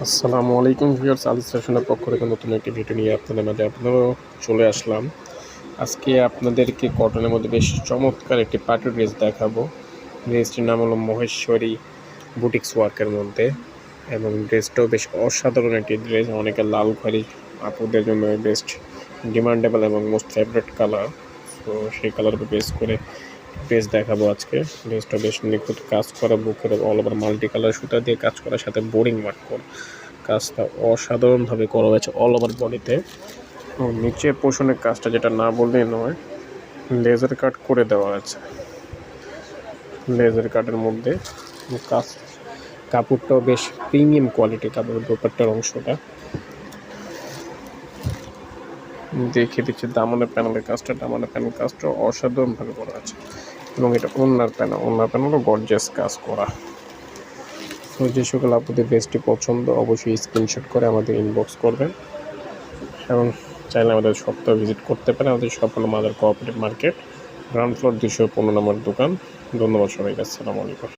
আসসালামু আলাইকুম ভিউয়ার্স, আলিস ফ্যাশনের পক্ষ থেকে নতুন একটি ভিডিও নিয়ে আপনাদের মাঝে আপনারাও চলে আসলাম। আজকে আপনাদেরকে কটনের মধ্যে বেশ চমৎকার একটি পার্টি ড্রেস দেখাবো। ড্রেসটির নাম হলো মহেশ্বরী বুটিক্স ওয়ার্কের মধ্যে, এবং ড্রেসটাও বেশ অসাধারণ একটি ড্রেস। অনেকে লাল খয়েরি আপুদের জন্য বেস্ট ডিমান্ডেবল এবং মোস্ট ফেভারিট কালার। তো সেই কালারকে বেস করে ড্রেস দেখাবো আজকে। ড্রেসটা বেশ নিখুঁত কাজ করা, বুকের অল ওভার মাল্টি কালার সুতা দিয়ে কাজ করার সাথে বোরিং ওয়ার্ক করা, কাজটা অসাধারণভাবে করা হয়েছে অল ওভার বডিতে। এবং নিচের পোষণের কাজটা যেটা না বললেই নয়, লেজার কাট করে দেওয়া আছে। লেজার কাটের মধ্যে কাজ, কাপড়টাও বেশ প্রিমিয়াম কোয়ালিটির কাপড়ের, দোপাট্টার অংশটা দেখিয়ে দিচ্ছে। দামানের প্যানেলের কাজটা, দামানের প্যানেল কাজটা অসাধারণভাবে করা আছে। এবং এটা ওড়নার প্যানেলও গর্জিয়াস কাজ করা। তো যে সকল আপনাদের ড্রেসটি পছন্দ অবশ্যই স্ক্রিনশট করে আমাদের ইনবক্স করবেন, এবং চাইলে আমাদের শপটা ভিজিট করতে পারেন। আমাদের শপ হলো mother cooperative market, ground floor 215 নম্বর দোকান। ধন্যবাদ সবাইকে। আসসালামু আলাইকুম।